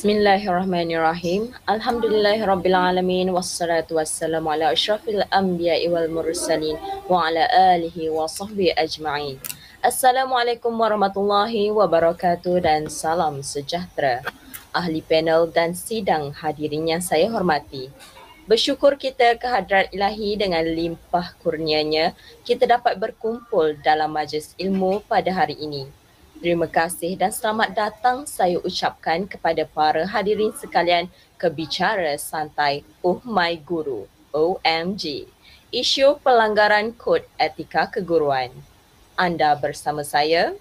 Bismillahirrahmanirrahim. Alhamdulillahirrabbilalamin. Wassalatu wassalamu ala asyrafil anbiya'i wal mursalin wa ala alihi wa sahbihi ajma'in. Assalamualaikum warahmatullahi wabarakatuh dan salam sejahtera. Ahli panel dan sidang hadirin yang saya hormati. Bersyukur kita kehadrat ilahi dengan limpah kurnianya, kita dapat berkumpul dalam majlis ilmu pada hari ini. Terima kasih dan selamat datang saya ucapkan kepada para hadirin sekalian ke Bicara Santai Oh My Guru, OMG, isu pelanggaran kod etika keguruan. Anda bersama saya,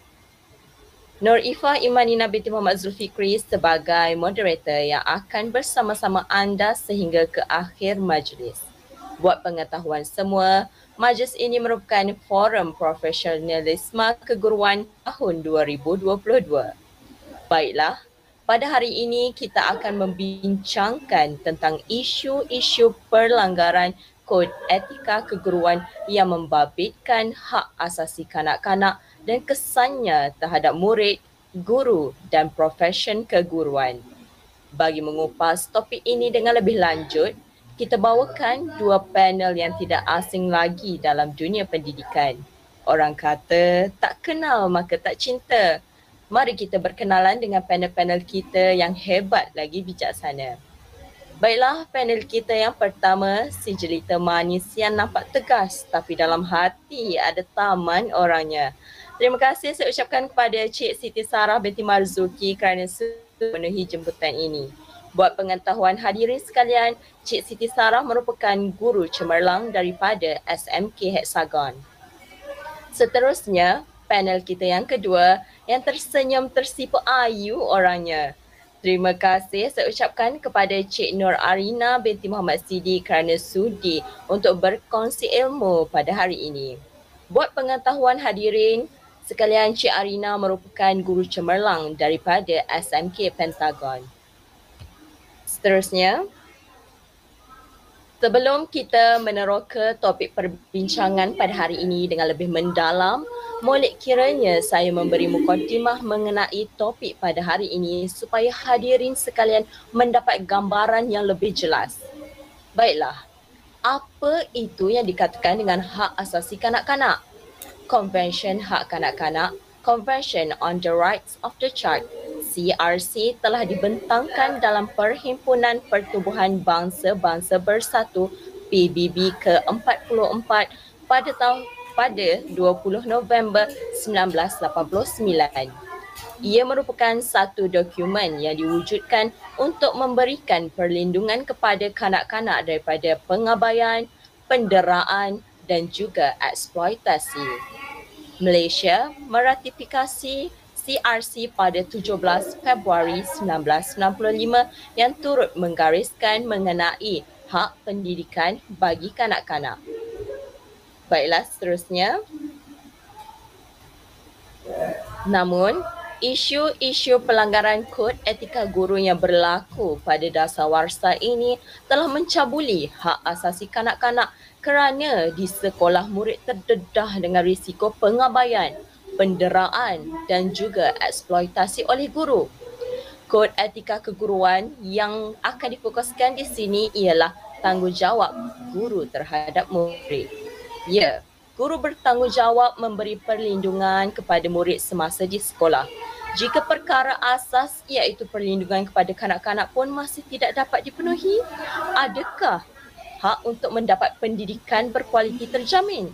Nur Ifah Imanina binti Muhammad Zulfikri sebagai moderator yang akan bersama-sama anda sehingga ke akhir majlis. Buat pengetahuan semua, majlis ini merupakan forum profesionalisme keguruan tahun 2022. Baiklah, pada hari ini kita akan membincangkan tentang isu-isu pelanggaran kod etika keguruan yang membabitkan hak asasi kanak-kanak dan kesannya terhadap murid, guru dan profesion keguruan. Bagi mengupas topik ini dengan lebih lanjut, kita bawakan dua panel yang tidak asing lagi dalam dunia pendidikan. Orang kata tak kenal maka tak cinta. Mari kita berkenalan dengan panel-panel kita yang hebat lagi bijaksana. Baiklah, panel kita yang pertama, si jelita manis yang nampak tegas tapi dalam hati ada taman orangnya. Terima kasih saya ucapkan kepada Cik Siti Sarah binti Marzuki kerana sudah memenuhi jemputan ini. Buat pengetahuan hadirin sekalian, Cik Siti Sarah merupakan guru cemerlang daripada SMK Hexagon. Seterusnya, panel kita yang kedua yang tersenyum tersipu ayu orangnya. Terima kasih saya ucapkan kepada Cik Nur Arina binti Muhammad Sidi kerana sudi untuk berkongsi ilmu pada hari ini. Buat pengetahuan hadirin sekalian, Cik Arina merupakan guru cemerlang daripada SMK Pentagon. Seterusnya, sebelum kita meneroka topik perbincangan pada hari ini dengan lebih mendalam, molek kiranya saya memberi mukadimah mengenai topik pada hari ini supaya hadirin sekalian mendapat gambaran yang lebih jelas. Baiklah, apa itu yang dikatakan dengan hak asasi kanak-kanak? Konvensyen Hak Kanak-Kanak, Convention on the Rights of the Child, CRC telah dibentangkan dalam Perhimpunan Pertubuhan Bangsa-Bangsa Bersatu PBB ke-44 pada 20 November 1989. Ia merupakan satu dokumen yang diwujudkan untuk memberikan perlindungan kepada kanak-kanak daripada pengabaian, penderaan dan juga eksploitasi. Malaysia meratifikasi CRC pada 17 Februari 1995 yang turut menggariskan mengenai hak pendidikan bagi kanak-kanak. Baiklah, seterusnya. Namun, isu-isu pelanggaran kod etika guru yang berlaku pada dasawarsa ini telah mencabuli hak asasi kanak-kanak kerana di sekolah murid terdedah dengan risiko pengabaian, penderaan dan juga eksploitasi oleh guru. Kod etika keguruan yang akan difokuskan di sini ialah tanggungjawab guru terhadap murid. Ya, guru bertanggungjawab memberi perlindungan kepada murid semasa di sekolah. Jika perkara asas iaitu perlindungan kepada kanak-kanak pun masih tidak dapat dipenuhi, adakah hak untuk mendapat pendidikan berkualiti terjamin?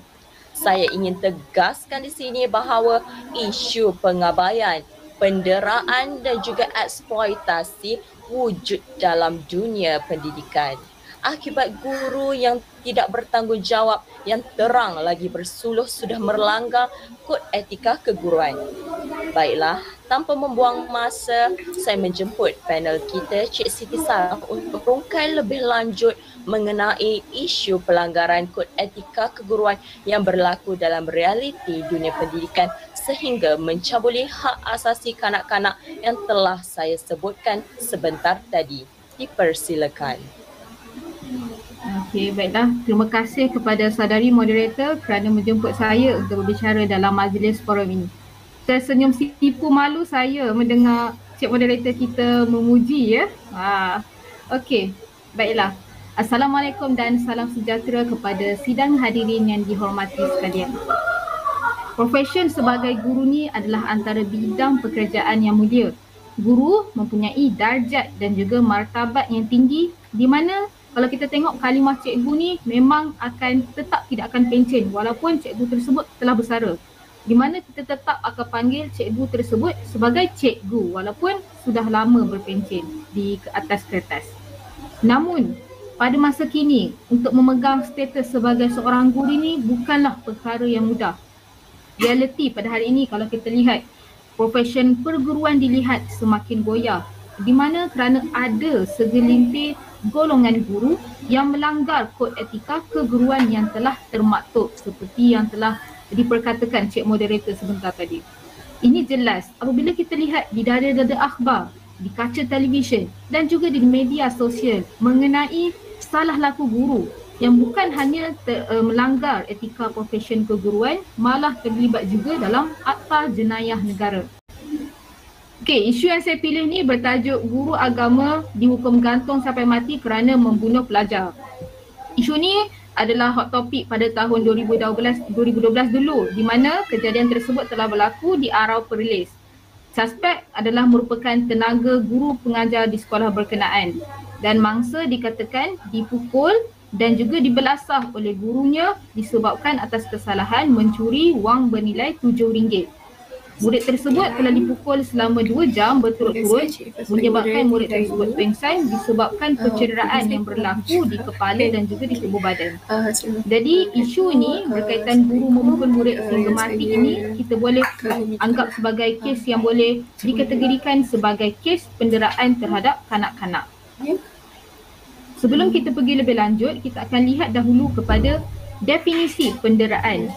Saya ingin tegaskan di sini bahawa isu pengabaian, penderaan dan juga eksploitasi wujud dalam dunia pendidikan. Akibat guru yang tidak bertanggungjawab yang terang lagi bersuluh sudah melanggar kod etika keguruan. Baiklah, tanpa membuang masa, saya menjemput panel kita Cik Siti Sarah untuk berungkai lebih lanjut mengenai isu pelanggaran kod etika keguruan yang berlaku dalam realiti dunia pendidikan sehingga mencabuli hak asasi kanak-kanak yang telah saya sebutkan sebentar tadi. Dipersilakan. Okey, baiklah. Terima kasih kepada saudari moderator kerana menjemput saya untuk berbicara dalam majlis forum ini. Tersenyum sipu malu saya mendengar Cik Moderator kita memuji ya. Okey, baiklah. Assalamualaikum dan salam sejahtera kepada sidang hadirin yang dihormati sekalian. Profesion sebagai guru ni adalah antara bidang pekerjaan yang mulia. Guru mempunyai darjat dan juga martabat yang tinggi, di mana kalau kita tengok kalimah cikgu ni memang tetap tidak akan pencen walaupun cikgu tersebut telah bersara. Di mana kita tetap akan panggil cikgu tersebut sebagai cikgu walaupun sudah lama berpencen di atas kertas. Namun pada masa kini untuk memegang status sebagai seorang guru ini bukanlah perkara yang mudah. Realiti pada hari ini kalau kita lihat profesion perguruan dilihat semakin goyah, di mana kerana ada segelintir golongan guru yang melanggar kod etika keguruan yang telah termaktub seperti yang telah diperkatakan Cik Moderator sebentar tadi. Ini jelas apabila kita lihat di dada-dada akhbar, di kaca televisyen dan juga di media sosial mengenai salah laku guru yang bukan hanya melanggar etika profesion keguruan, malah terlibat juga dalam akta jenayah negara. Okey, isu yang saya pilih ni bertajuk guru agama dihukum gantung sampai mati kerana membunuh pelajar. Isu ni adalah hot topic pada tahun 2012 dulu, di mana kejadian tersebut telah berlaku di Arau Perlis. Suspek adalah merupakan tenaga guru pengajar di sekolah berkenaan dan mangsa dikatakan dipukul dan juga dibelasah oleh gurunya disebabkan atas kesalahan mencuri wang bernilai RM7. Murid tersebut telah dipukul selama 2 jam berturut-turut menyebabkan murid tersebut pengsan disebabkan pencederaan yang berlaku di kepala dan juga di tubuh badan. Jadi isu ini berkaitan guru memukul murid sehingga mati ini kita boleh anggap sebagai kes yang boleh dikategorikan sebagai kes penderaan terhadap kanak-kanak. Sebelum kita pergi lebih lanjut, kita akan lihat dahulu kepada definisi penderaan.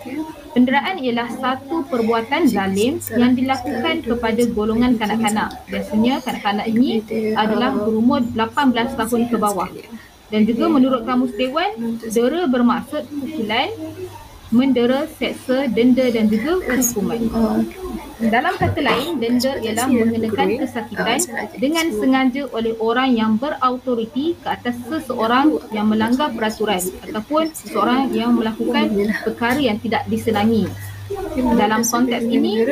Penderaan ialah satu perbuatan zalim yang dilakukan kepada golongan kanak-kanak. Biasanya kanak-kanak ini adalah berumur 18 tahun ke bawah. Dan juga menurut Kamus Dewan, dera bermaksud pukulan, mendera, seksa, denda dan juga hukuman. Dalam kata lain, denda ialah mengenakan kesakitan dengan sengaja oleh orang yang berautoriti ke atas seseorang yang melanggar peraturan ataupun seseorang yang melakukan perkara yang tidak disenangi. Dalam konteks ini,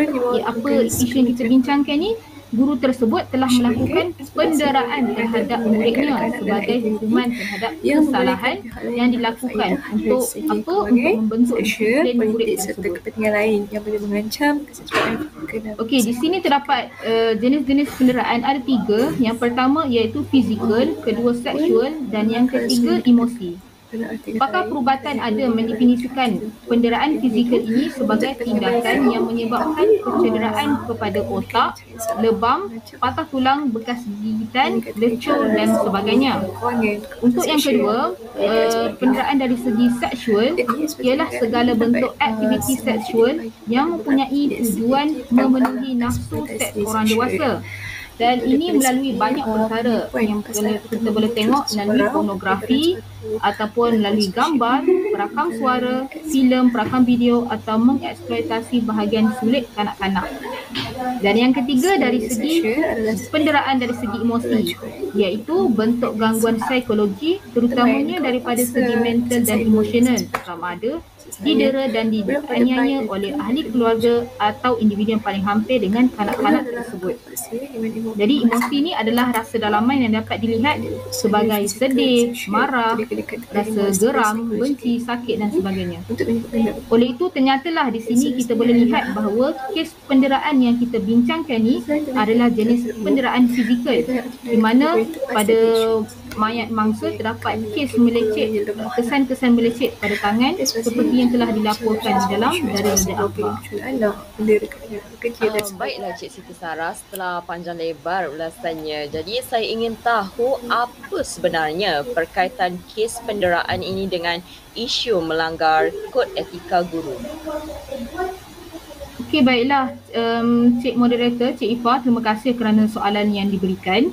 apa isu yang kita bincangkan ni, guru tersebut telah melakukan penderaan terhadap muridnya sebagai hukuman terhadap kesalahan yang dilakukan untuk apa? Untuk membentuk disiplin murid tersebut. Kepentingan lain yang boleh mengancam keselamatan. Okey, di sini terdapat jenis-jenis penderaan ada 3. Yang pertama iaitu fizikal, kedua seksual dan yang ketiga emosi. Pakar perubatan ada mendefinisikan penderaan fizikal ini sebagai tindakan yang menyebabkan kecederaan kepada otak, lebam, patah tulang, bekas gigitan, lecur dan sebagainya. Untuk yang kedua, penderaan dari segi seksual ialah segala bentuk aktiviti seksual yang mempunyai tujuan memenuhi nafsu seks orang dewasa. Dan ini melalui banyak perkara yang kita boleh tengok melalui pornografi ataupun melalui gambar, perakam suara, filem, perakam video atau mengeksploitasi bahagian sulit kanak-kanak. Dan yang ketiga dari segi penderaan dari segi emosi, iaitu bentuk gangguan psikologi terutamanya daripada segi mental dan emosional, sama ada didera dan dianiaya oleh ahli keluarga atau individu yang paling hampir dengan kanak-kanak tersebut. Jadi emosi ini adalah rasa dalaman yang dapat dilihat sebagai sedih, marah, rasa geram, benci, sakit dan sebagainya. Oleh itu ternyatalah di sini kita boleh lihat bahawa kes penderaan yang kita bincangkan ni adalah jenis penderaan fizikal, di mana pada mayat mangsa terdapat kes melecet, kesan-kesan melecet pada tangan seperti yang telah dilaporkan di dalam dada-dada akhbar. Baiklah Cik Siti Sarah, setelah panjang lebar ulasannya, jadi saya ingin tahu apa sebenarnya perkaitan kes penderaan ini dengan isu melanggar kod etika guru. Okey, baiklah Cik Moderator, Cik Ifah, terima kasih kerana soalan yang diberikan.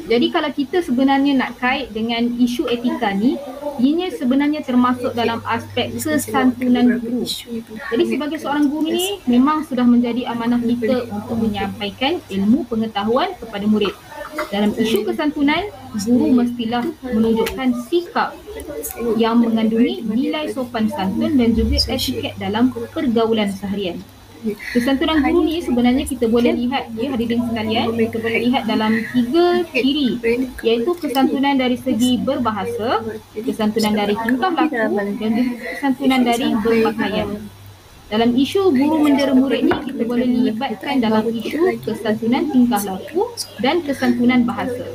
Jadi kalau kita sebenarnya nak kait dengan isu etika ni, ianya sebenarnya termasuk dalam aspek kesantunan guru. Jadi sebagai seorang guru ni memang sudah menjadi amanah kita untuk menyampaikan ilmu pengetahuan kepada murid. Dalam isu kesantunan, guru mestilah menunjukkan sikap yang mengandungi nilai sopan santun dan juga etiket dalam pergaulan seharian. Kesantunan guru ni sebenarnya kita boleh lihat hadirin sekalian, kita boleh lihat dalam 3 ciri, iaitu kesantunan dari segi berbahasa, kesantunan dari tingkah laku dan juga kesantunan dari berpakaian. Dalam isu guru mendera murid ni kita boleh libatkan dalam isu kesantunan tingkah laku dan kesantunan bahasa.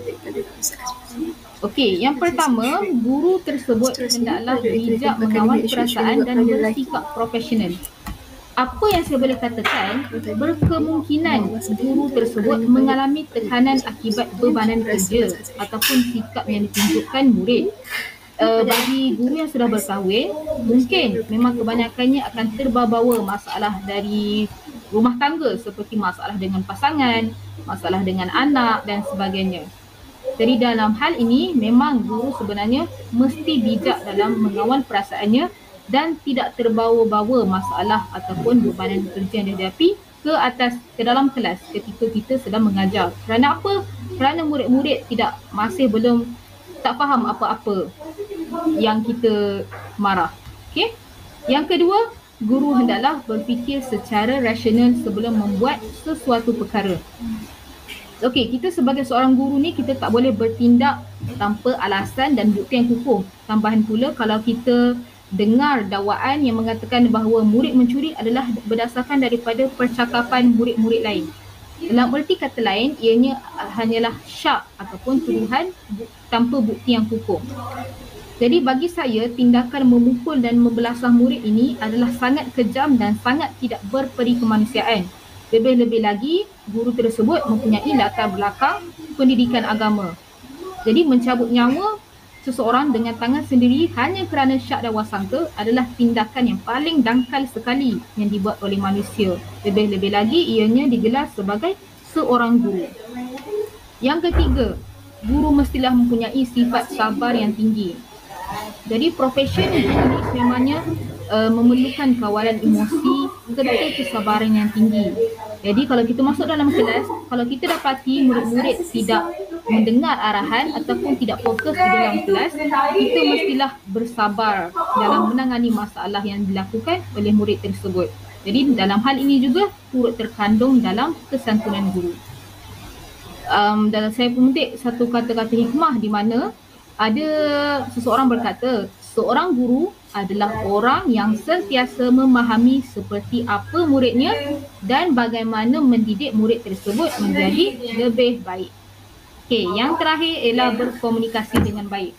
Okey, yang pertama, guru tersebut hendaklah bijak mengawal perasaan dan bersikap profesional. Apa yang saya boleh katakan, berkemungkinan guru tersebut mengalami tekanan akibat bebanan kerja ataupun sikap yang ditunjukkan murid. Bagi guru yang sudah berkahwin, mungkin memang kebanyakannya akan terbawa masalah dari rumah tangga seperti masalah dengan pasangan, masalah dengan anak dan sebagainya. Jadi dalam hal ini memang guru sebenarnya mesti bijak dalam mengawal perasaannya dan tidak terbawa-bawa masalah ataupun bebanan kerja yang dihadapi ke dalam kelas ketika kita sedang mengajar. Kerana apa? Kerana murid-murid belum tak faham apa-apa yang kita marah. Okey? Yang kedua, guru hendaklah berfikir secara rasional sebelum membuat sesuatu perkara. Okey, kita sebagai seorang guru ni kita tak boleh bertindak tanpa alasan dan bukti yang kukuh. Tambahan pula, kalau kita dengar dakwaan yang mengatakan bahawa murid mencuri adalah berdasarkan daripada percakapan murid-murid lain. Dalam erti kata lain, ianya hanyalah syak ataupun tuduhan tanpa bukti yang kukuh. Jadi bagi saya, tindakan memukul dan membelasah murid ini adalah sangat kejam dan sangat tidak berperi kemanusiaan. Lebih-lebih lagi, guru tersebut mempunyai latar belakang pendidikan agama. Jadi mencabut nyawa seseorang dengan tangan sendiri hanya kerana syak dan wasangka adalah tindakan yang paling dangkal sekali yang dibuat oleh manusia. Lebih-lebih lagi ianya digelar sebagai seorang guru. Yang ketiga, guru mestilah mempunyai sifat sabar yang tinggi. Jadi profesi guru ni sebenarnya memerlukan kawalan emosi serta kesabaran yang tinggi. Jadi kalau kita masuk dalam kelas, kalau kita dapati murid-murid tidak mendengar arahan ataupun tidak fokus di dalam kelas, kita mestilah bersabar dalam menangani masalah yang dilakukan oleh murid tersebut. Jadi dalam hal ini juga turut terkandung dalam kesantunan guru. Dalam saya pemetik satu kata-kata hikmah di mana ada seseorang berkata, seorang guru adalah orang yang sentiasa memahami seperti apa muridnya dan bagaimana mendidik murid tersebut menjadi lebih baik. Okey, yang terakhir ialah berkomunikasi dengan baik.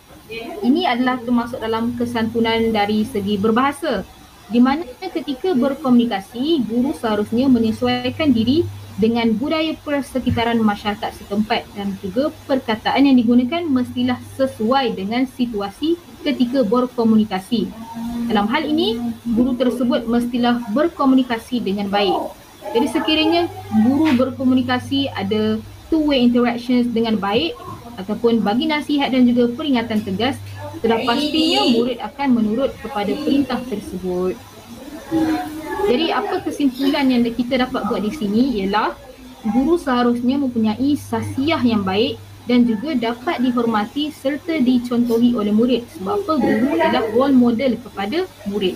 Ini adalah termasuk dalam kesantunan dari segi berbahasa, di mana ketika berkomunikasi, guru seharusnya menyesuaikan diri dengan budaya persekitaran masyarakat setempat dan juga perkataan yang digunakan mestilah sesuai dengan situasi ketika berkomunikasi. Dalam hal ini, guru tersebut mestilah berkomunikasi dengan baik. Jadi sekiranya guru berkomunikasi ada two-way interactions dengan baik ataupun bagi nasihat dan juga peringatan tegas, sudah pastinya murid akan menurut kepada perintah tersebut. Jadi apa kesimpulan yang kita dapat buat di sini ialah guru seharusnya mempunyai sasiah yang baik dan juga dapat dihormati serta dicontohi oleh murid, sebab apa guru adalah role model kepada murid.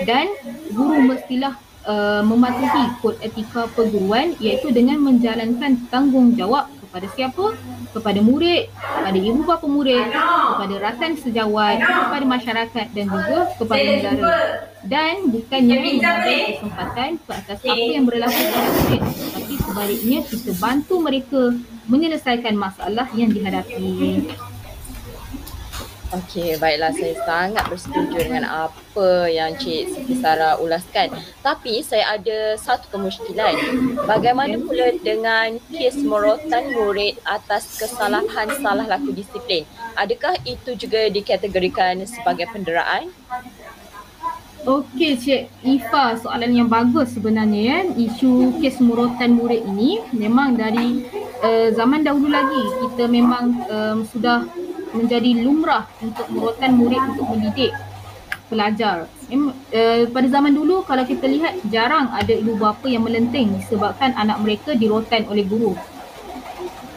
Dan guru mestilah mematuhi kod etika perguruan, iaitu dengan menjalankan tanggungjawab kepada siapa? Kepada murid, kepada ibu bapa murid, kepada rakan sejawat, kepada masyarakat dan juga kepada negara. Dan bukannya mengambil kesempatan ke atas apa yang berlaku pada murid, tapi sebaliknya kita bantu mereka menyelesaikan masalah yang dihadapi. Okey, baiklah, saya sangat bersetuju dengan apa yang Cik Siti Sarah ulaskan. Tapi saya ada satu kemusykilan. Bagaimana pula dengan kes merotan murid atas kesalahan salah laku disiplin? Adakah itu juga dikategorikan sebagai penderaan? Okey Cik Ifa, soalan yang bagus sebenarnya ya. Isu kes merotan murid ini memang dari zaman dahulu lagi kita memang sudah menjadi lumrah untuk merotan murid untuk mendidik pelajar. Pada zaman dulu kalau kita lihat jarang ada ibu bapa yang melenting disebabkan anak mereka dirotan oleh guru.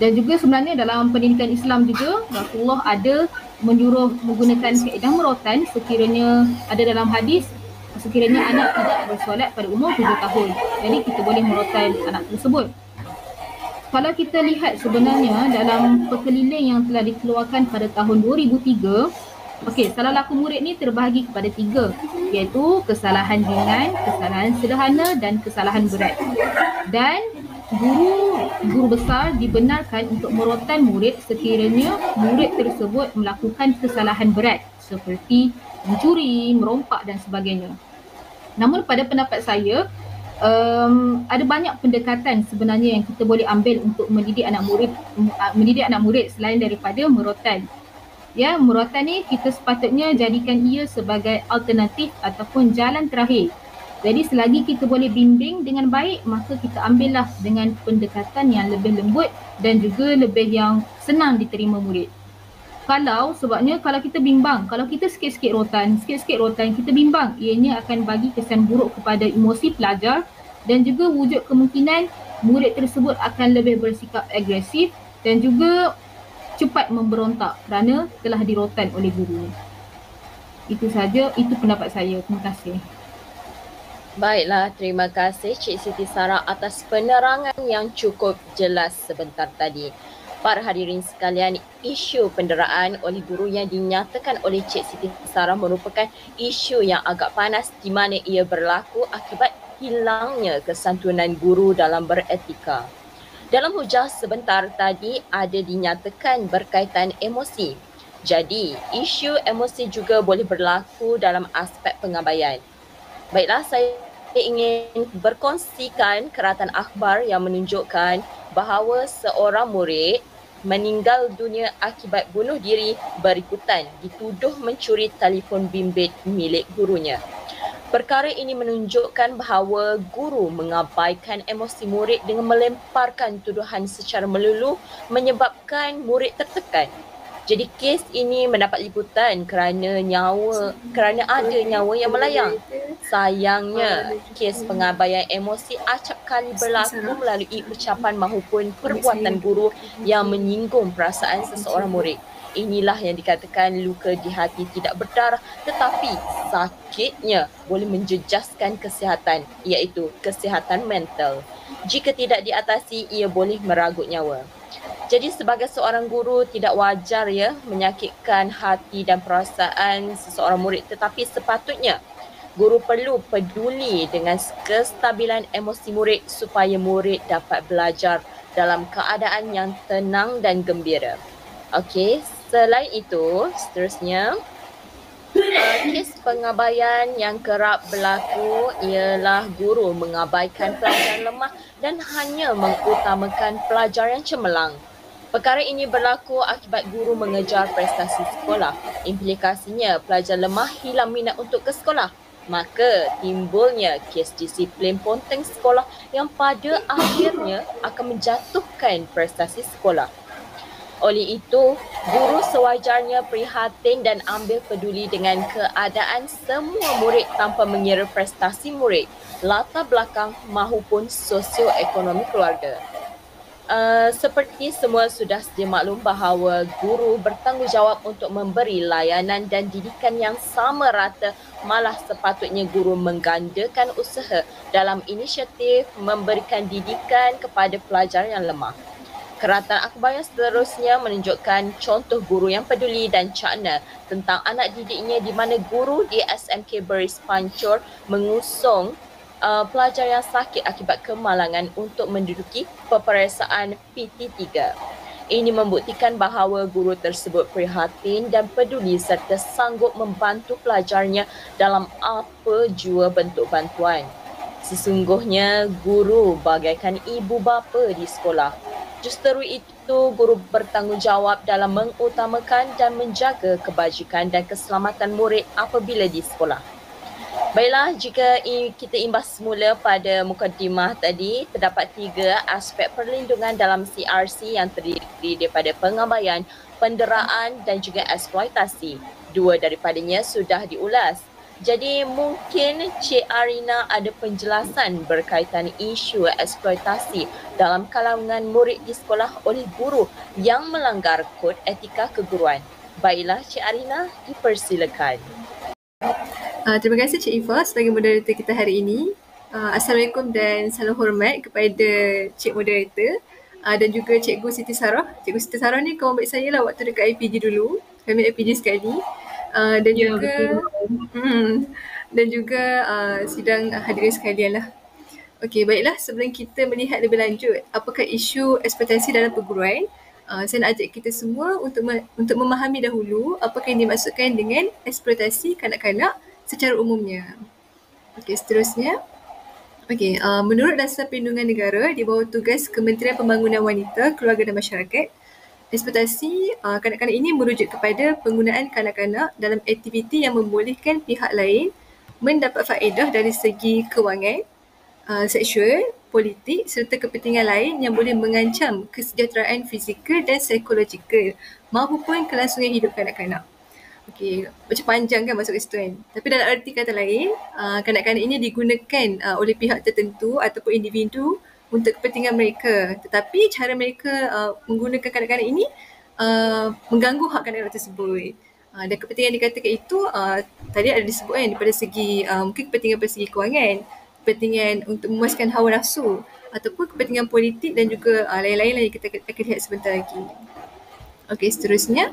Dan juga sebenarnya dalam pendidikan Islam juga Rasulullah ada menyuruh menggunakan kaedah merotan sekiranya ada dalam hadis sekiranya anak tidak bersolat pada umur 7 tahun. Jadi kita boleh merotan anak tersebut. Kalau kita lihat sebenarnya dalam perkeliling yang telah dikeluarkan pada tahun 2003, salah laku murid ni terbahagi kepada 3, iaitu kesalahan ringan, kesalahan sederhana dan kesalahan berat. Dan guru besar dibenarkan untuk merotan murid sekiranya murid tersebut melakukan kesalahan berat seperti mencuri, merompak dan sebagainya. Namun pada pendapat saya, ada banyak pendekatan sebenarnya yang kita boleh ambil untuk mendidik anak murid selain daripada merotan. Ya, merotan ni kita sepatutnya jadikan ia sebagai alternatif ataupun jalan terakhir. Jadi selagi kita boleh bimbing dengan baik, maka kita ambillah dengan pendekatan yang lebih lembut dan juga lebih yang senang diterima murid. Sebabnya kalau kita bimbang, kalau kita sikit-sikit rotan, kita bimbang, ianya akan bagi kesan buruk kepada emosi pelajar dan juga wujud kemungkinan murid tersebut akan lebih bersikap agresif dan juga cepat memberontak kerana telah dirotan oleh guru. Itu saja, itu pendapat saya. Terima kasih. Baiklah, terima kasih Cik Siti Sarah atas penerangan yang cukup jelas sebentar tadi. Para hadirin sekalian, isu penderaan oleh guru yang dinyatakan oleh Cik Siti Sarah merupakan isu yang agak panas di mana ia berlaku akibat hilangnya kesantunan guru dalam beretika. Dalam hujah sebentar tadi ada dinyatakan berkaitan emosi. Jadi, isu emosi juga boleh berlaku dalam aspek pengabaian. Baiklah, saya ingin berkongsikan keratan akhbar yang menunjukkan bahawa seorang murid meninggal dunia akibat bunuh diri berikutan dituduh mencuri telefon bimbit milik gurunya. Perkara ini menunjukkan bahawa guru mengabaikan emosi murid dengan melemparkan tuduhan secara melulu menyebabkan murid tertekan. Jadi kes ini mendapat liputan kerana ada nyawa yang melayang. Sayangnya, kes pengabaian emosi acap kali berlaku melalui ucapan maupun perbuatan guru yang menyinggung perasaan seseorang murid. Inilah yang dikatakan luka di hati tidak berdarah tetapi sakitnya boleh menjejaskan kesihatan, iaitu kesihatan mental. Jika tidak diatasi, ia boleh meragut nyawa. Jadi sebagai seorang guru tidak wajar menyakitkan hati dan perasaan seseorang murid, tetapi sepatutnya guru perlu peduli dengan kestabilan emosi murid supaya murid dapat belajar dalam keadaan yang tenang dan gembira. Okey, selain itu, seterusnya kes pengabaian yang kerap berlaku ialah guru mengabaikan pelajar lemah dan hanya mengutamakan pelajar yang cemerlang. Perkara ini berlaku akibat guru mengejar prestasi sekolah. Implikasinya, pelajar lemah hilang minat untuk ke sekolah. Maka timbulnya kes disiplin ponteng sekolah yang pada akhirnya akan menjatuhkan prestasi sekolah. Oleh itu, guru sewajarnya prihatin dan ambil peduli dengan keadaan semua murid tanpa mengira prestasi murid, latar belakang maupun sosioekonomi keluarga. Seperti semua sudah sedia maklum bahawa guru bertanggungjawab untuk memberi layanan dan didikan yang sama rata, malah sepatutnya guru menggandakan usaha dalam inisiatif memberikan didikan kepada pelajar yang lemah. Keratan akhbar yang seterusnya menunjukkan contoh guru yang peduli dan cakna tentang anak didiknya di mana guru di SMK Beris Pancur mengusung pelajar yang sakit akibat kemalangan untuk menduduki peperiksaan PT3. Ini membuktikan bahawa guru tersebut prihatin dan peduli serta sanggup membantu pelajarnya dalam apa jua bentuk bantuan. Sesungguhnya guru bagaikan ibu bapa di sekolah. Justeru itu, guru bertanggungjawab dalam mengutamakan dan menjaga kebajikan dan keselamatan murid apabila di sekolah. Baiklah, jika kita imbas semula pada mukadimah tadi, terdapat 3 aspek perlindungan dalam CRC yang terdiri daripada pengabaian, penderaan dan juga eksploitasi. 2 daripadanya sudah diulas. Jadi mungkin Cik Arina ada penjelasan berkaitan isu eksploitasi dalam kalangan murid di sekolah oleh guru yang melanggar kod etika keguruan. Baiklah Cik Arina, dipersilakan. Terima kasih Cik Ifah sebagai moderator kita hari ini. Assalamualaikum dan salam hormat kepada Cik Moderator dan juga Cikgu Siti Sarah. Cikgu Siti Sarah ni kawan baik saya lah waktu dekat IPG dulu. Kami IPG sekali. Dan Ya, juga dan juga sidang hadirin sekalian lah. Okey, baiklah, sebelum kita melihat lebih lanjut apakah isu eksploitasi dalam perguruan, saya nak ajak kita semua untuk memahami dahulu apakah yang dimaksudkan dengan eksploitasi kanak-kanak secara umumnya. Okey, seterusnya. Okey, menurut Dasar Perlindungan Negara di bawah tugas Kementerian Pembangunan Wanita, Keluarga dan Masyarakat, eksploitasi kanak-kanak ini merujuk kepada penggunaan kanak-kanak dalam aktiviti yang membolehkan pihak lain mendapat faedah dari segi kewangan, seksual, politik serta kepentingan lain yang boleh mengancam kesejahteraan fizikal dan psikologikal mahupun kelangsungan hidup kanak-kanak. Okey, macam panjang kan masuk ke situ kan. Tapi dalam arti kata lain, kanak-kanak ini digunakan oleh pihak tertentu ataupun individu untuk kepentingan mereka. Tetapi cara mereka menggunakan kanak-kanak ini mengganggu hak kanak-kanak tersebut. Dan kepentingan dikatakan itu tadi ada disebutkan daripada segi mungkin kepentingan daripada segi kewangan, kepentingan untuk memuaskan hawa nafsu ataupun kepentingan politik dan juga lain-lain yang kita akan lihat sebentar lagi. Okey, seterusnya.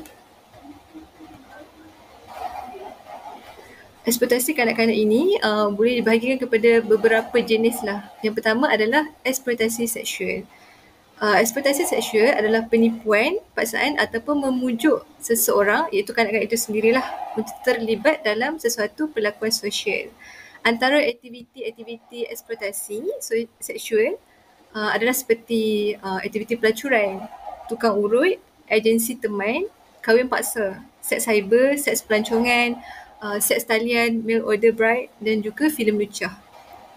Eksploitasi kanak-kanak ini boleh dibahagikan kepada beberapa jenis lah. Yang pertama adalah eksploitasi seksual. Eksploitasi seksual adalah penipuan, paksaan ataupun memujuk seseorang, iaitu kanak-kanak itu sendirilah, untuk terlibat dalam sesuatu perlakuan sosial. Antara aktiviti-aktiviti eksploitasi seksual adalah seperti aktiviti pelacuran, tukang urut, agensi teman, kahwin paksa, seks cyber, seks pelancongan, seks talian, mail order bride dan juga filem lucah.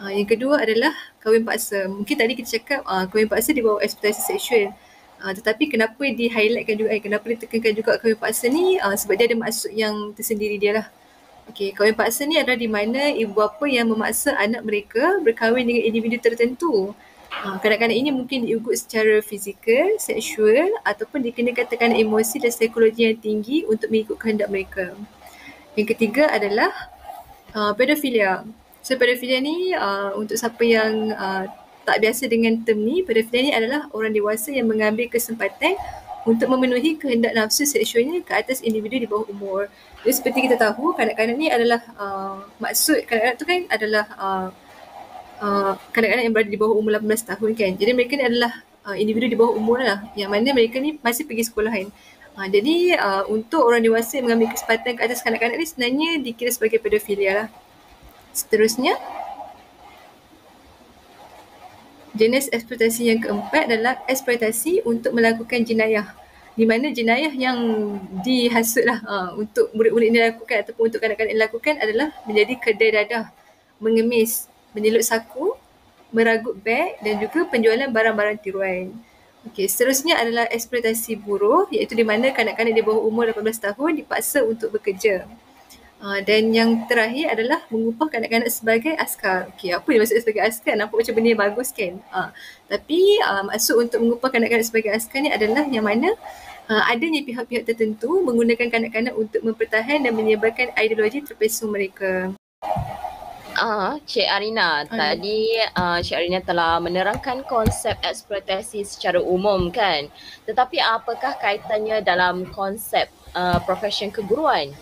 Yang kedua adalah kahwin paksa. Mungkin tadi kita cakap kahwin paksa di bawah eksploitasi seksual. Tetapi kenapa di-highlightkan juga, kenapa ditekankan juga kahwin paksa ni sebab dia ada maksud yang tersendiri dia lah. Okey, kahwin paksa ni adalah di mana ibu bapa yang memaksa anak mereka berkahwin dengan individu tertentu. Kanak-kanak ini mungkin diugut secara fizikal, seksual ataupun dikenakan tekanan emosi dan psikologi yang tinggi untuk mengikut kehendak mereka. Yang ketiga adalah pedofilia. So pedofilia ni untuk siapa yang tak biasa dengan term ni, pedofilia ni adalah orang dewasa yang mengambil kesempatan untuk memenuhi kehendak nafsu seksualnya ke atas individu di bawah umur. Jadi seperti kita tahu, kanak-kanak ni adalah maksud kanak-kanak tu kan adalah kanak-kanak yang berada di bawah umur 18 tahun kan. Jadi mereka ni adalah individu di bawah umur lah, yang mana mereka ni masih pergi sekolahan. Jadi untuk orang dewasa yang mengambil kesempatan ke atas kanak-kanak ni sebenarnya dikira sebagai pedofilia lah. Seterusnya, jenis eksploitasi yang keempat adalah eksploitasi untuk melakukan jenayah, di mana jenayah yang dihasutlah untuk murid-murid ini lakukan ataupun untuk kanak-kanak ini lakukan adalah menjadi kedai dadah, mengemis, menyeluk saku, meragut beg dan juga penjualan barang-barang tiruan. Okey, seterusnya adalah eksploitasi buruh, iaitu di mana kanak-kanak di bawah umur 18 tahun dipaksa untuk bekerja. Dan yang terakhir adalah mengupah kanak-kanak sebagai askar. Okey, apa yang maksud sebagai askar? Nampak macam benda yang bagus kan? Tapi maksud untuk mengupah kanak-kanak sebagai askar ni adalah yang mana adanya pihak-pihak tertentu menggunakan kanak-kanak untuk mempertahan dan menyebarkan ideologi terpesong mereka. Cik Arina, tadi Cik Arina telah menerangkan konsep eksploitasi secara umum kan. Tetapi apakah kaitannya dalam konsep profesion keguruan?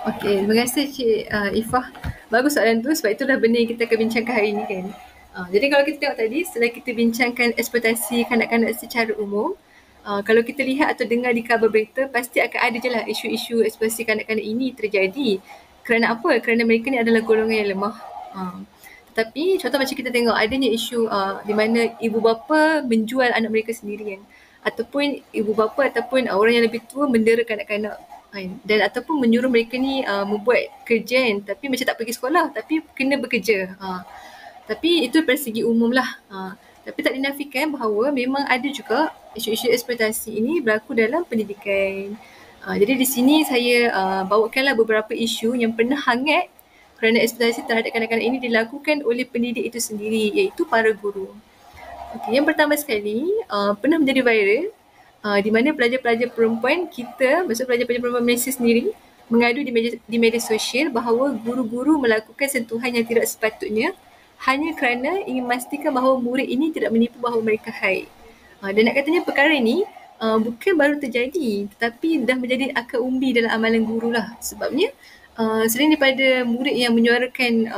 Okey, terima kasih Cik Ifah. Bagus soalan tu, sebab itulah benda yang kita akan bincangkan hari ini kan. Jadi kalau kita tengok tadi, setelah kita bincangkan eksploitasi kanak-kanak secara umum, kalau kita lihat atau dengar di khabar berita, pasti akan ada je lah isu-isu eksploitasi kanak-kanak ini terjadi. Kerana apa? Kerana mereka ni adalah golongan yang lemah. Tetapi contoh macam kita tengok adanya isu di mana ibu bapa menjual anak mereka sendiri kan. Ataupun ibu bapa ataupun orang yang lebih tua mendera kanak-kanak kan. Dan ataupun menyuruh mereka ni membuat kerja kan, tapi macam tak pergi sekolah tapi kena bekerja. Tapi itu dari segi umum lah. Tapi tak dinafikan bahawa memang ada juga isu-isu eksploitasi ini berlaku dalam pendidikan. Jadi di sini saya bawakanlah beberapa isu yang pernah hangat kerana eksploitasi terhadap kanak-kanak ini dilakukan oleh pendidik itu sendiri, iaitu para guru. Okay, yang pertama sekali, pernah menjadi viral di mana pelajar-pelajar perempuan kita, maksud pelajar-pelajar perempuan Malaysia sendiri, mengadu di media sosial bahawa guru-guru melakukan sentuhan yang tidak sepatutnya hanya kerana ingin memastikan bahawa murid ini tidak menipu bahawa mereka haid. Dan nak katanya perkara ini bukan baru terjadi, tetapi dah menjadi akar umbi dalam amalan guru lah. Sebabnya selain daripada murid yang menyuarakan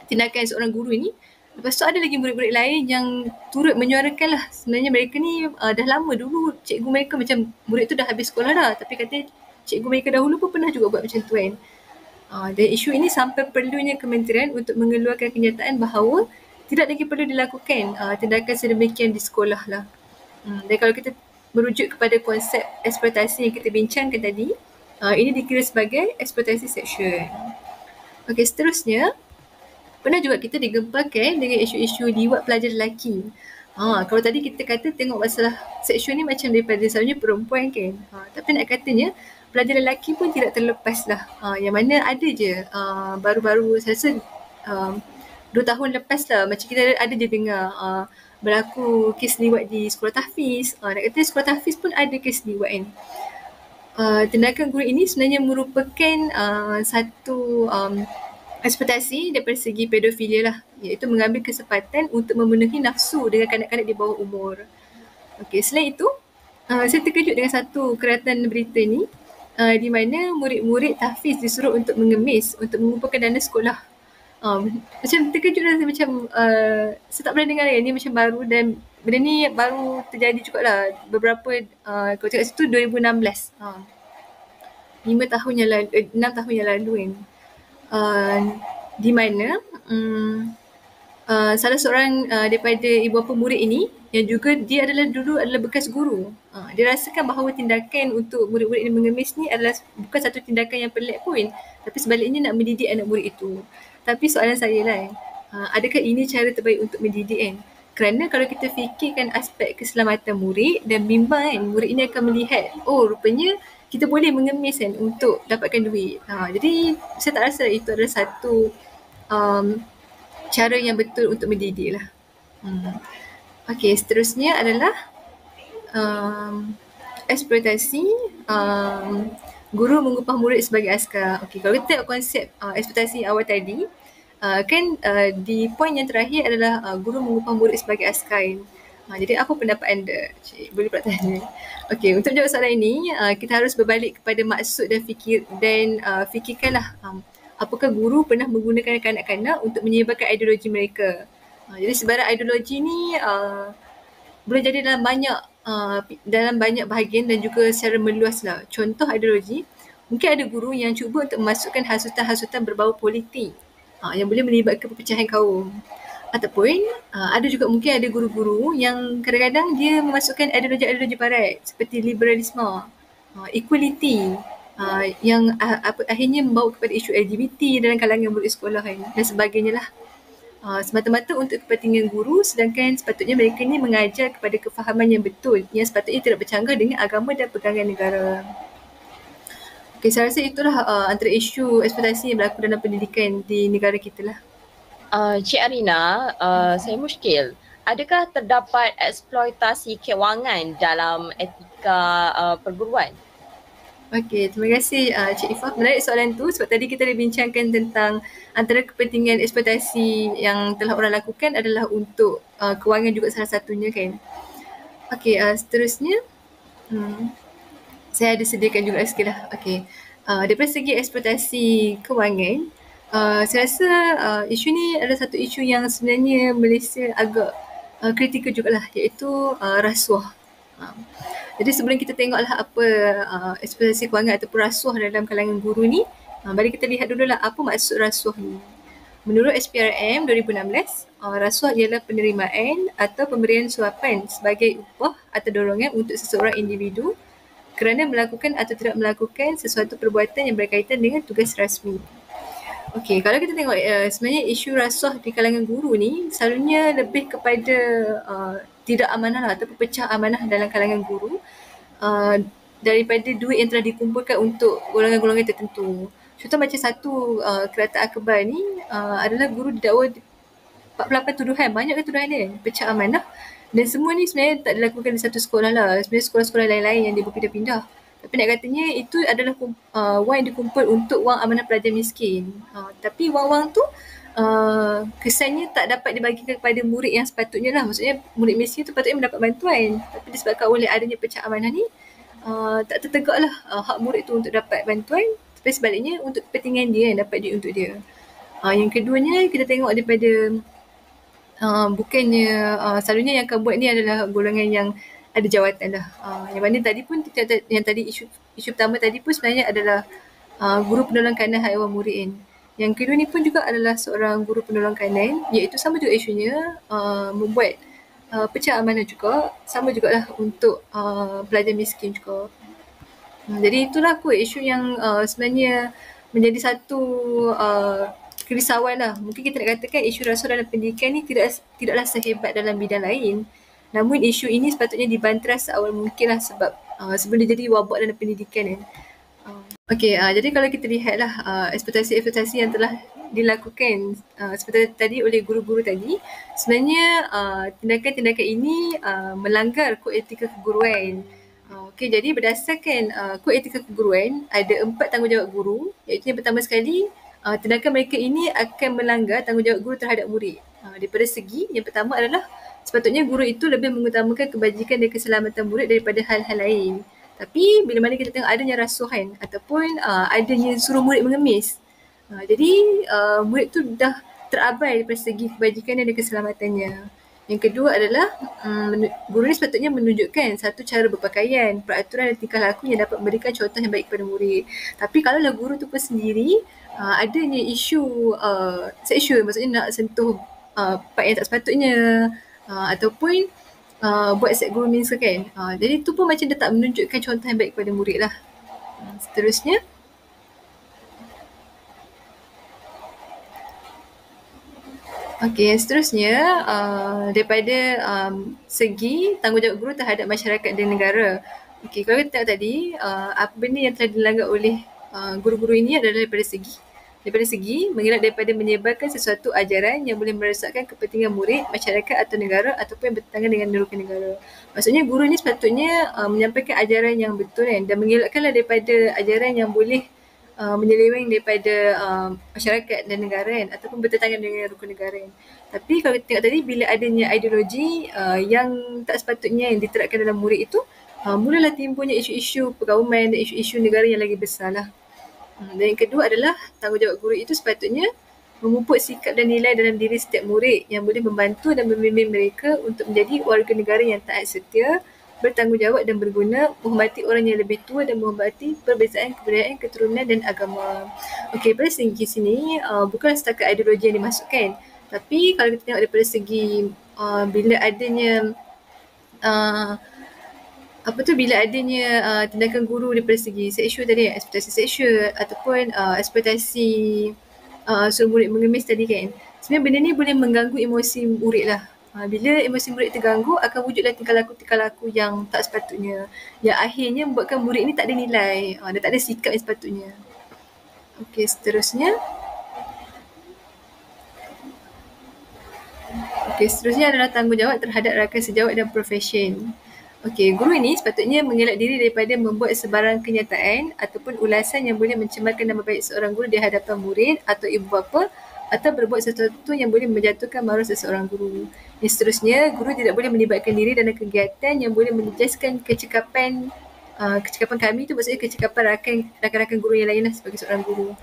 tindakan seorang guru ini, lepas tu ada lagi murid-murid lain yang turut menyuarakan lah. Sebenarnya mereka ni dah lama dulu cikgu mereka macam murid tu dah habis sekolah dah, tapi katanya cikgu mereka dahulu pun pernah juga buat macam tu kan. Dan isu ini sampai perlunya kementerian untuk mengeluarkan kenyataan bahawa tidak lagi perlu dilakukan tindakan sedemikian di sekolah lah. Dan kalau kita merujuk kepada konsep eksploitasi yang kita bincangkan tadi, ini dikira sebagai eksploitasi seksual. Okey, seterusnya, pernah juga kita digemparkan dengan isu-isu liwat pelajar lelaki. Kalau tadi kita kata tengok masalah seksual ni macam daripada selalunya perempuan kan. Tapi nak katanya pelajar lelaki pun tidak terlepas lah. Yang mana ada je baru-baru saya rasa 2 tahun lepas lah macam kita ada je dengar berlaku kes liwat di sekolah tahfiz. Nak kata sekolah tahfiz pun ada kes liwat kan. Tindakan guru ini sebenarnya merupakan satu eksploitasi daripada segi pedofilia lah, iaitu mengambil kesempatan untuk memenuhi nafsu dengan kanak-kanak di bawah umur. Okey, selain itu, saya terkejut dengan satu keratan berita ni di mana murid-murid tahfiz disuruh untuk mengemis untuk mengumpulkan dana sekolah. Macam terkejut lah, macam saya tak pernah dengar ni macam baru, dan benda ni baru terjadi juga lah beberapa, kalau cakap situ 2016. 5 tahun yang lalu, 6 tahun yang lalu kan. Di mana salah seorang daripada ibu bapa murid ini yang juga dia dulu adalah bekas guru. Dia rasakan bahawa tindakan untuk murid-murid ini mengemis ni adalah bukan satu tindakan yang pelik pun, tapi sebaliknya nak mendidik anak murid itu. Tapi soalan saya lah, adakah ini cara terbaik untuk mendidik kan? Kerana kalau kita fikirkan aspek keselamatan murid dan bimbang kan, murid ini akan melihat, oh rupanya kita boleh mengemis kan untuk dapatkan duit. Jadi saya tak rasa itu adalah satu cara yang betul untuk mendidik lah. Okey, seterusnya adalah eksploitasi guru mengupah murid sebagai askar. Okey, kalau kita tengok konsep eksploitasi awal tadi, di poin yang terakhir adalah guru mengupah murid sebagai askar. Jadi apa pendapat anda? Cik, boleh pula tanya. Okey, untuk menjawab soalan ini, kita harus berbalik kepada maksud dan fikirkanlah apakah guru pernah menggunakan kanak-kanak untuk menyebarkan ideologi mereka. Jadi sebarang ideologi ni boleh jadi dalam banyak bahagian dan juga secara meluas lah. Contoh ideologi, mungkin ada guru yang cuba untuk memasukkan hasutan-hasutan berbau politik yang boleh melibatkan perpecahan kaum. Ataupun ada juga mungkin ada guru-guru yang kadang-kadang dia memasukkan ideologi-ideologi barat seperti liberalisme, equality, yang akhirnya membawa kepada isu LGBT dalam kalangan murid sekolah dan sebagainya lah. Semata-mata untuk kepentingan guru, sedangkan sepatutnya mereka ni mengajar kepada kefahaman yang betul yang sepatutnya tidak bercanggah dengan agama dan pegangan negara. Okay, saya rasa itulah antara isu eksploitasi yang berlaku dalam pendidikan di negara kita lah. Cik Arina, saya muskil. Adakah terdapat eksploitasi kewangan dalam etika perguruan? Okey, terima kasih Cik Ifah. Menarik soalan tu sebab tadi kita dah bincangkan tentang antara kepentingan eksploitasi yang telah orang lakukan adalah untuk kewangan juga salah satunya kan. Okey, seterusnya saya ada sediakan juga sikit lah. Okey, daripada segi eksploitasi kewangan, saya rasa isu ni adalah satu isu yang sebenarnya Malaysia agak kritikal jugalah, iaitu rasuah. Jadi sebelum kita tengoklah apa eksploitasi kewangan ataupun rasuah dalam kalangan guru ni, mari kita lihat dululah apa maksud rasuah ni. Menurut SPRM 2016, rasuah ialah penerimaan atau pemberian suapan sebagai upah atau dorongan untuk seseorang individu kerana melakukan atau tidak melakukan sesuatu perbuatan yang berkaitan dengan tugas rasmi. Okey, kalau kita tengok sebenarnya isu rasuah di kalangan guru ni selalunya lebih kepada tidak amanah lah, atau pecah amanah dalam kalangan guru uh, daripada duit yang telah dikumpulkan untuk golongan-golongan tertentu. Contoh macam satu kereta akbar ni adalah guru didakwa 48 tuduhan, banyak ke tuduhan dia, pecah amanah, dan semua ni sebenarnya tak dilakukan di satu sekolah lah, sebenarnya sekolah-sekolah lain-lain yang dia berpindah-pindah. Tapi nak katanya itu adalah wang yang dikumpul untuk wang amanah pelajar miskin. Tapi wang-wang tu kesannya tak dapat dibagikan kepada murid yang sepatutnya lah. Maksudnya murid miskin tu patutnya mendapat bantuan. Tapi disebabkan oleh adanya pecah amanah ni, tak tertegak lah hak murid tu untuk dapat bantuan. Tapi sebaliknya untuk kepentingan dia yang dapat duit untuk dia. Yang keduanya kita tengok daripada bukannya selalunya yang akan buat ni adalah golongan yang ada jawatan lah. Yang mana tadi pun yang tadi isu pertama tadi pun sebenarnya adalah guru penolong kanan hak ehwal murid kan. Yang kedua ni pun juga adalah seorang guru penolong kanan, iaitu sama juga isunya membuat pecah amanah juga, sama jugalah untuk pelajar miskin juga. Jadi itulah kot isu yang sebenarnya menjadi satu kerisauan lah. Mungkin kita nak katakan isu rasuah dalam pendidikan ni tidaklah sehebat dalam bidang lain. Namun isu ini sepatutnya dibantras seawal mungkin lah, sebab sebelum dia jadi wabak dalam pendidikan kan. Okey, jadi kalau kita lihatlah ekspektasi-ekspektasi yang telah dilakukan seperti tadi oleh guru-guru tadi, sebenarnya tindakan-tindakan ini melanggar kod etika keguruan. Okey, jadi berdasarkan kod etika keguruan, ada 4 tanggungjawab guru, iaitu yang pertama sekali, tindakan mereka ini akan melanggar tanggungjawab guru terhadap murid. Daripada segi yang pertama adalah sepatutnya guru itu lebih mengutamakan kebajikan dan keselamatan murid daripada hal-hal lain. Tapi bila mana kita tengok adanya rasuhan ataupun adanya suruh murid mengemis, jadi murid tu dah terabai daripada segi kebajikan dan keselamatannya. Yang kedua adalah guru ni sepatutnya menunjukkan satu cara berpakaian, peraturan dan tingkah laku yang dapat memberikan contoh yang baik kepada murid. Tapi kalau guru tu pun sendiri adanya isu seksual, maksudnya nak sentuh part yang tak sepatutnya, ataupun buat set grooming kan. Jadi tu pun macam dia tak menunjukkan contoh yang baik kepada murid lah. Seterusnya, okey, seterusnya daripada segi tanggungjawab guru terhadap masyarakat dan negara. Okey, kalau kita tengok tadi, apa benda yang telah dilanggar oleh guru-guru ini adalah daripada segi mengelak daripada menyebarkan sesuatu ajaran yang boleh merosakkan kepentingan murid, masyarakat atau negara ataupun yang bertentangan dengan nerokan negara. Maksudnya guru ni sepatutnya menyampaikan ajaran yang betul kan, dan mengelakkanlah daripada ajaran yang boleh menyeleweng daripada masyarakat dan negara kan, ataupun bertentangan dengan rukun negara kan. Tapi kalau kita tengok tadi, bila adanya ideologi yang tak sepatutnya yang diterapkan dalam murid itu, mulalah timbulnya isu-isu perkauman dan isu-isu negara yang lagi besar lah. Dan yang kedua adalah tanggungjawab guru itu sepatutnya memupuk sikap dan nilai dalam diri setiap murid yang boleh membantu dan membimbing mereka untuk menjadi warga negara yang taat setia, bertanggungjawab dan berguna, menghormati orang yang lebih tua dan menghormati perbezaan kebudayaan, keturunan dan agama. Okey, pada segi sini bukan setakat ideologi yang dimasukkan, tapi kalau kita tengok daripada segi bila adanya bila adanya tindakan guru daripada segi seksual tadi, eksploitasi seksual ataupun eksploitasi suruh murid mengemis tadi kan, sebenarnya benda ni boleh mengganggu emosi murid lah. Bila emosi murid terganggu, akan wujudlah tingkah laku yang tak sepatutnya, yang akhirnya membuatkan murid ni tak ada nilai, dia tak ada sikap yang sepatutnya. Okey, seterusnya. Seterusnya adalah tanggungjawab terhadap rakan sejawat dan profesion. Okey, guru ini sepatutnya mengelak diri daripada membuat sebarang kenyataan ataupun ulasan yang boleh mencemarkan nama baik seorang guru di hadapan murid atau ibu bapa, atau berbuat sesuatu yang boleh menjatuhkan maruah seseorang guru. Yang seterusnya, guru tidak boleh melibatkan diri dalam kegiatan yang boleh menjejaskan kecekapan kami, itu maksudnya kecekapan rakan-rakan guru yang lain lah sebagai seorang guru.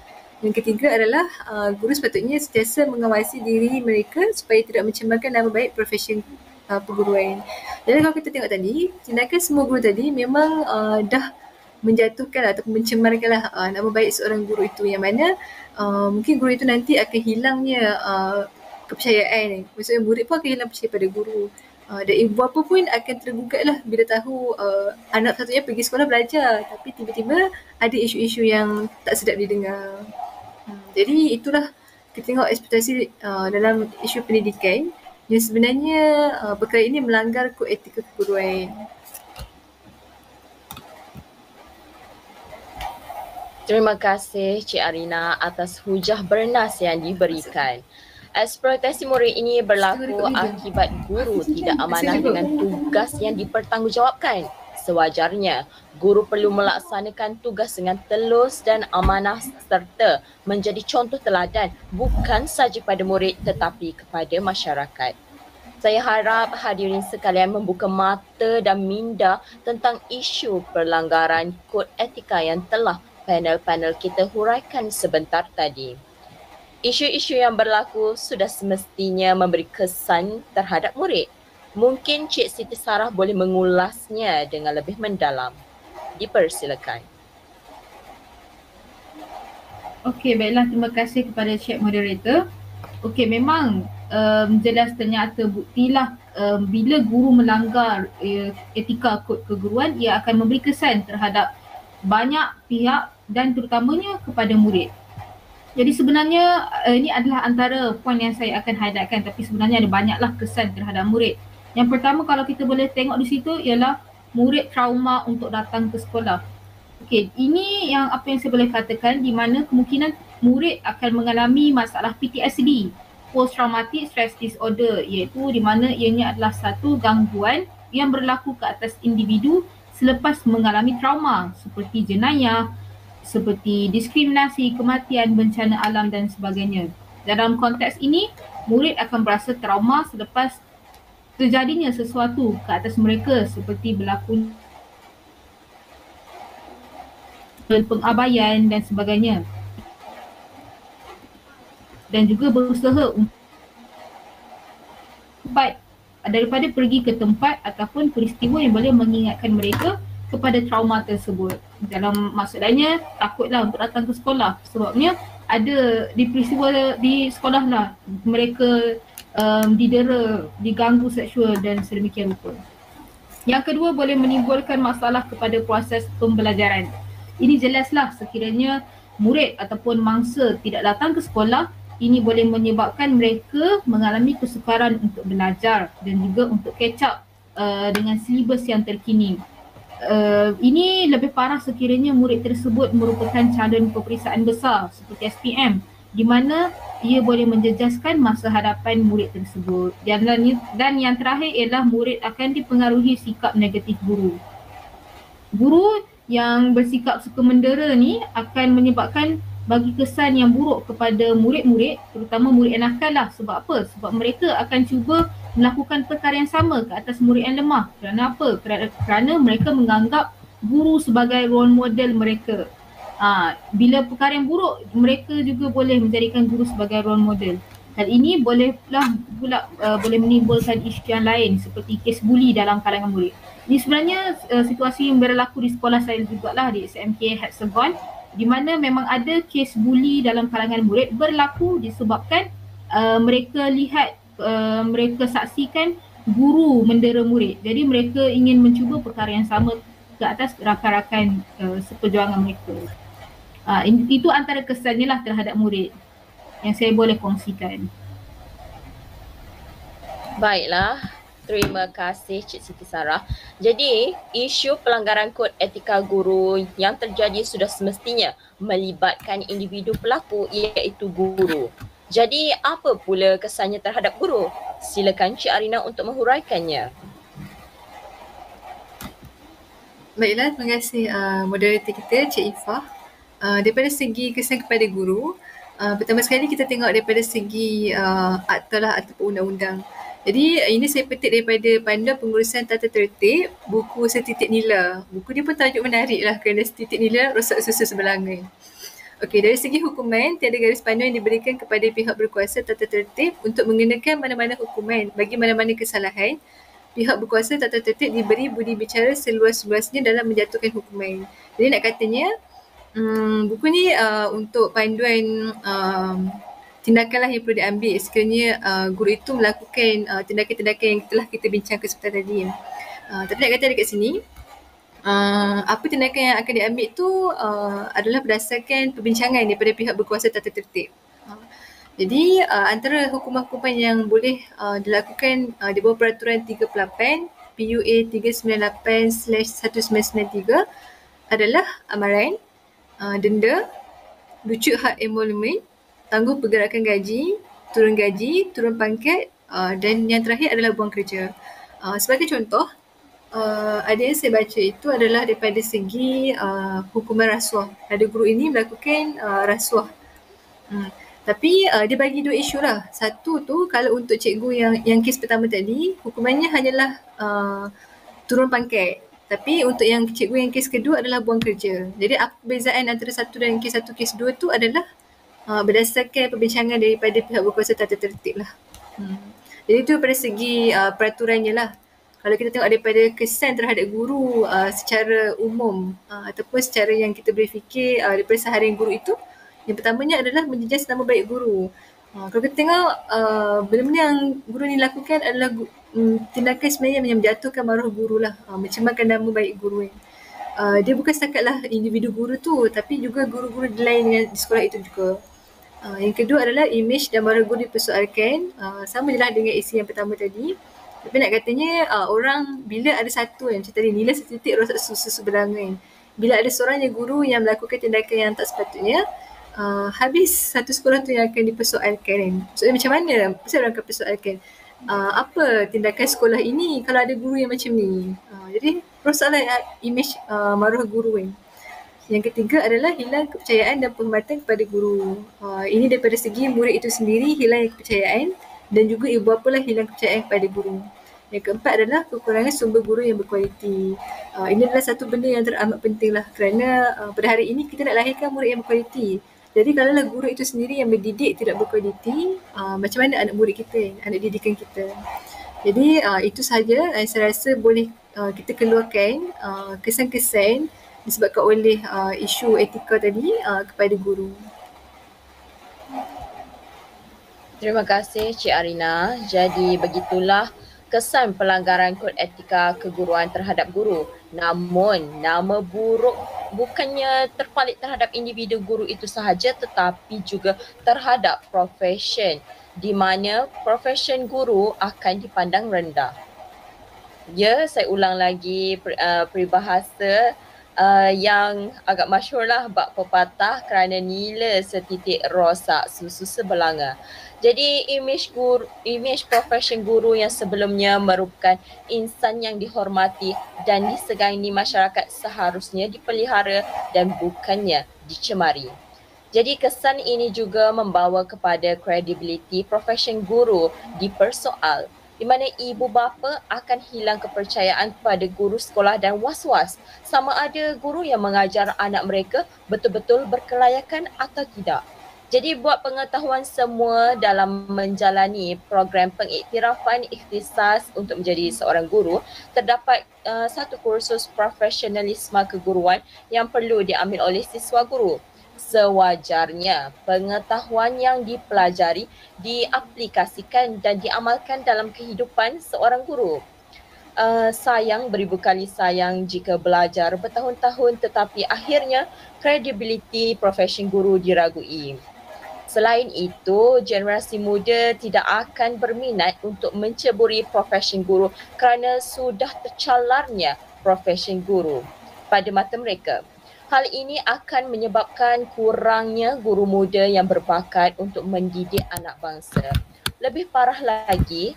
Yang ketiga adalah guru sepatutnya sentiasa mengawasi diri mereka supaya tidak mencemarkan nama baik profesi perguruan. Jadi kalau kita tengok tadi, tindakan semua guru tadi memang dah menjatuhkan ataupun mencemarkanlah nama baik seorang guru itu, yang mana mungkin guru itu nanti akan hilangnya kepercayaan. Maksudnya murid pun akan hilang percaya pada guru. Dan ibu bapa pun akan tergugat lah bila tahu anak satunya pergi sekolah belajar tapi tiba-tiba ada isu-isu yang tak sedap didengar. Jadi itulah kita tengok ekspektasi dalam isu pendidikan yang sebenarnya perkara ini melanggar kod etika keguruan. Terima kasih Cik Arina atas hujah bernas yang diberikan. Eksploitasi murid ini berlaku akibat guru tidak amanah dengan tugas yang dipertanggungjawabkan. Sewajarnya, guru perlu melaksanakan tugas dengan telus dan amanah serta menjadi contoh teladan bukan sahaja pada murid tetapi kepada masyarakat. Saya harap hadirin sekalian membuka mata dan minda tentang isu pelanggaran kod etika yang telah panel-panel kita huraikan sebentar tadi. Isu-isu yang berlaku sudah semestinya memberi kesan terhadap murid. Mungkin Cik Siti Sarah boleh mengulasnya dengan lebih mendalam. Dipersilakan. Okey, baiklah, terima kasih kepada Cik Moderator. Okey, memang jelas ternyata buktilah bila guru melanggar etika kod keguruan, ia akan memberi kesan terhadap banyak pihak dan terutamanya kepada murid. Jadi sebenarnya ini adalah antara poin yang saya akan highlightkan, tapi sebenarnya ada banyaklah kesan terhadap murid. Yang pertama kalau kita boleh tengok di situ ialah murid trauma untuk datang ke sekolah. Okey, ini yang apa yang saya boleh katakan di mana kemungkinan murid akan mengalami masalah PTSD, Post Traumatic Stress Disorder, iaitu di mana ianya adalah satu gangguan yang berlaku ke atas individu selepas mengalami trauma seperti jenayah, seperti diskriminasi, kematian, bencana alam dan sebagainya. Dalam konteks ini, murid akan berasa trauma selepas terjadinya sesuatu ke atas mereka seperti berlaku pengabaian dan sebagainya. Dan juga berusaha daripada pergi ke tempat ataupun peristiwa yang boleh mengingatkan mereka kepada trauma tersebut. Dalam maksudnya takutlah untuk datang ke sekolah sebabnya ada di peristiwa di sekolah lah mereka didera, diganggu seksual dan sedemikian rupa. Yang kedua, boleh menimbulkan masalah kepada proses pembelajaran. Ini jelaslah sekiranya murid ataupun mangsa tidak datang ke sekolah, ini boleh menyebabkan mereka mengalami kesukaran untuk belajar dan juga untuk catch up dengan silibus yang terkini. Ini lebih parah sekiranya murid tersebut merupakan calon peperiksaan besar seperti SPM di mana ia boleh menjejaskan masa hadapan murid tersebut. Dan yang terakhir ialah murid akan dipengaruhi sikap negatif guru. Guru yang bersikap suka mendera ni akan menyebabkan bagi kesan yang buruk kepada murid-murid, terutama murid yang nakal lah. Sebab apa? Sebab mereka akan cuba melakukan perkara yang sama ke atas murid yang lemah. Kerana apa? Kerana mereka menganggap guru sebagai role model mereka. Bila perkara yang buruk, mereka juga boleh menjadikan guru sebagai role model. Hal ini boleh menimbulkan isu yang lain seperti kes buli dalam kalangan murid. Ini sebenarnya situasi yang berlaku di sekolah saya jugalah di SMK Hexagon, di mana memang ada kes buli dalam kalangan murid berlaku disebabkan mereka saksikan guru mendera murid. Jadi mereka ingin mencuba perkara yang sama ke atas rakan-rakan seperjuangan mereka. Itu antara kesannya lah terhadap murid yang saya boleh kongsikan. Baiklah, terima kasih Cik Siti Sarah. Jadi, isu pelanggaran kod etika guru yang terjadi sudah semestinya melibatkan individu pelaku iaitu guru. Jadi, apa pula kesannya terhadap guru? Silakan Cik Arina untuk menghuraikannya. Baiklah, terima kasih moderator kita Cik Ifah. Daripada segi kesan kepada guru, pertama sekali kita tengok daripada segi akta lah ataupun undang-undang. Jadi ini saya petik daripada Panduan Pengurusan Tata Tertib buku Setitik Nila. Buku dia pun tajuk menarik lah kerana setitik nila rosak susu sebelangan. Okey, dari segi hukuman, tiada garis panduan yang diberikan kepada pihak berkuasa tata tertib untuk mengenakan mana-mana hukuman bagi mana-mana kesalahan. Pihak berkuasa tata tertib diberi budi bicara seluas-luasnya dalam menjatuhkan hukuman. Jadi nak katanya, buku ni untuk panduan tindakanlah yang perlu diambil sekiranya guru itu melakukan tindakan-tindakan yang telah kita bincangkan sebentar tadi. Tapi nak kata dekat sini, apa tindakan yang akan diambil tu adalah berdasarkan perbincangan daripada pihak berkuasa tata tertib. Jadi antara hukuman-hukuman yang boleh dilakukan di bawah peraturan 38 PUA 398/1993 adalah amaran, denda, lucut had emolument, tangguh pergerakan gaji, turun pangkat dan yang terakhir adalah buang kerja. Sebagai contoh, ada yang saya baca itu adalah daripada segi hukuman rasuah. Ada guru ini melakukan rasuah. Tapi dia bagi dua isu lah. Satu tu kalau untuk cikgu yang kes pertama tadi, hukumannya hanyalah turun pangkat. Tapi untuk yang cikgu yang kes kedua adalah buang kerja. Jadi apa perbezaan antara satu dan kes satu, kes dua tu adalah berdasarkan perbincangan daripada pihak berkuasa tata tertib lah. Jadi itu pada segi peraturannya lah. Kalau kita tengok daripada kesan terhadap guru secara umum ataupun secara yang kita boleh fikir daripada seharian guru itu, yang pertamanya adalah menjejas nama baik guru. Kalau kita tengok benda-benda yang guru ni lakukan adalah tindakan sebenarnya yang menjatuhkan maruah guru lah, mencemarkan nama baik guru ni. Dia bukan setakatlah individu guru tu, tapi juga guru-guru lain di sekolah itu juga. Yang kedua adalah imej dan maruah guru dipersoalkan. Sama je lah dengan isi yang pertama tadi. Tapi nak katanya orang bila ada satu macam tadi, nilai statistik rosak susu seberangan. Bila ada seorang yang guru yang melakukan tindakan yang tak sepatutnya, habis satu sekolah tu yang akan dipersoalkan kan. Maksudnya macam mana? Kenapa orang akan persoalkan? Apa tindakan sekolah ini kalau ada guru yang macam ni? Jadi rosaklah imej maruah guru kan. Yang ketiga adalah hilang kepercayaan dan penghormatan kepada guru. Ini daripada segi murid itu sendiri hilang kepercayaan dan juga ibu bapalah hilang kepercayaan kepada guru. Yang keempat adalah kekurangan sumber guru yang berkualiti. Ini adalah satu benda yang teramat penting lah kerana pada hari ini kita nak lahirkan murid yang berkualiti. Jadi kalaulah guru itu sendiri yang mendidik tidak berkualiti, macam mana anak murid kita, anak didikan kita. Jadi itu sahaja yang saya rasa boleh kita keluarkan kesan-kesan disebabkan oleh isu etika tadi kepada guru. Terima kasih Cik Arina. Jadi begitulah kesan pelanggaran kod etika keguruan terhadap guru. Namun nama buruk bukannya terpalit terhadap individu guru itu sahaja tetapi juga terhadap profession, di mana profession guru akan dipandang rendah. Ya, saya ulang lagi peribahasa yang agak masyhur lah, bab pepatah kerana nila setitik rosak susu sebelanga. Jadi imej profession guru yang sebelumnya merupakan insan yang dihormati dan disegani masyarakat seharusnya dipelihara dan bukannya dicemari. Jadi kesan ini juga membawa kepada kredibiliti profession guru dipersoal, di mana ibu bapa akan hilang kepercayaan kepada guru sekolah dan was-was sama ada guru yang mengajar anak mereka betul-betul berkelayakan atau tidak. Jadi buat pengetahuan semua dalam menjalani program pengiktirafan ikhtisas untuk menjadi seorang guru, terdapat satu kursus profesionalisme keguruan yang perlu diambil oleh siswa guru. Sewajarnya pengetahuan yang dipelajari diaplikasikan dan diamalkan dalam kehidupan seorang guru. Sayang, beribu kali sayang jika belajar bertahun-tahun tetapi akhirnya kredibiliti profesi guru diragui. Selain itu, generasi muda tidak akan berminat untuk menceburi profesi guru kerana sudah tercalarnya profesi guru pada mata mereka. Hal ini akan menyebabkan kurangnya guru muda yang berbakat untuk mendidik anak bangsa. Lebih parah lagi,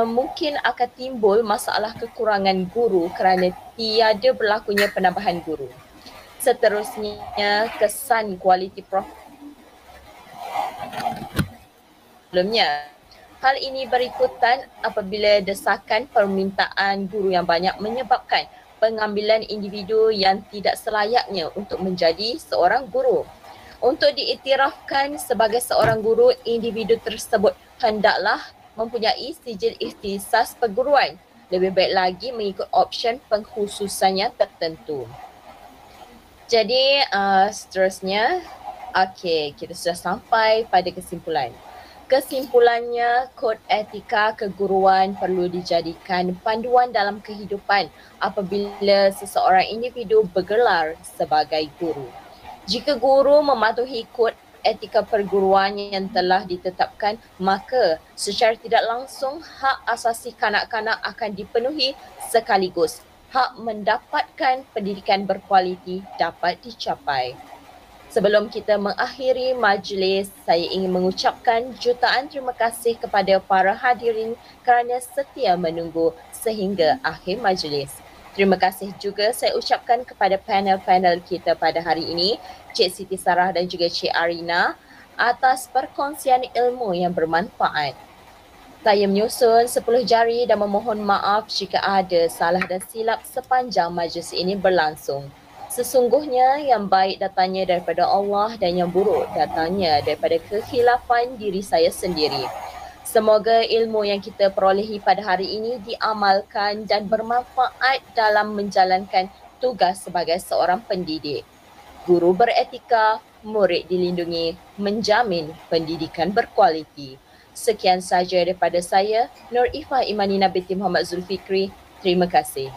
mungkin akan timbul masalah kekurangan guru kerana tiada berlakunya penambahan guru. Seterusnya, kesan kualiti sebelumnya. Hal ini berikutan apabila desakan permintaan guru yang banyak menyebabkan pengambilan individu yang tidak selayaknya untuk menjadi seorang guru. Untuk diiktirafkan sebagai seorang guru, individu tersebut hendaklah mempunyai sijil ikhtisas perguruan. Lebih baik lagi mengikut option pengkhususan yang tertentu. Jadi seterusnya, Okey, kita sudah sampai pada kesimpulan. Kesimpulannya, kod etika keguruan perlu dijadikan panduan dalam kehidupan apabila seseorang individu bergelar sebagai guru. Jika guru mematuhi kod etika perguruan yang telah ditetapkan, maka secara tidak langsung hak asasi kanak-kanak akan dipenuhi sekaligus hak mendapatkan pendidikan berkualiti dapat dicapai. Sebelum kita mengakhiri majlis, saya ingin mengucapkan jutaan terima kasih kepada para hadirin kerana setia menunggu sehingga akhir majlis. Terima kasih juga saya ucapkan kepada panel-panel kita pada hari ini, Cik Siti Sarah dan juga Cik Arina atas perkongsian ilmu yang bermanfaat. Saya menyusun 10 jari dan memohon maaf jika ada salah dan silap sepanjang majlis ini berlangsung. Sesungguhnya yang baik datangnya daripada Allah dan yang buruk datangnya daripada kekhilafan diri saya sendiri. Semoga ilmu yang kita perolehi pada hari ini diamalkan dan bermanfaat dalam menjalankan tugas sebagai seorang pendidik. Guru beretika, murid dilindungi, menjamin pendidikan berkualiti. Sekian saja daripada saya, Nur Ifah Imani Binti Muhammad Zulfikri. Terima kasih.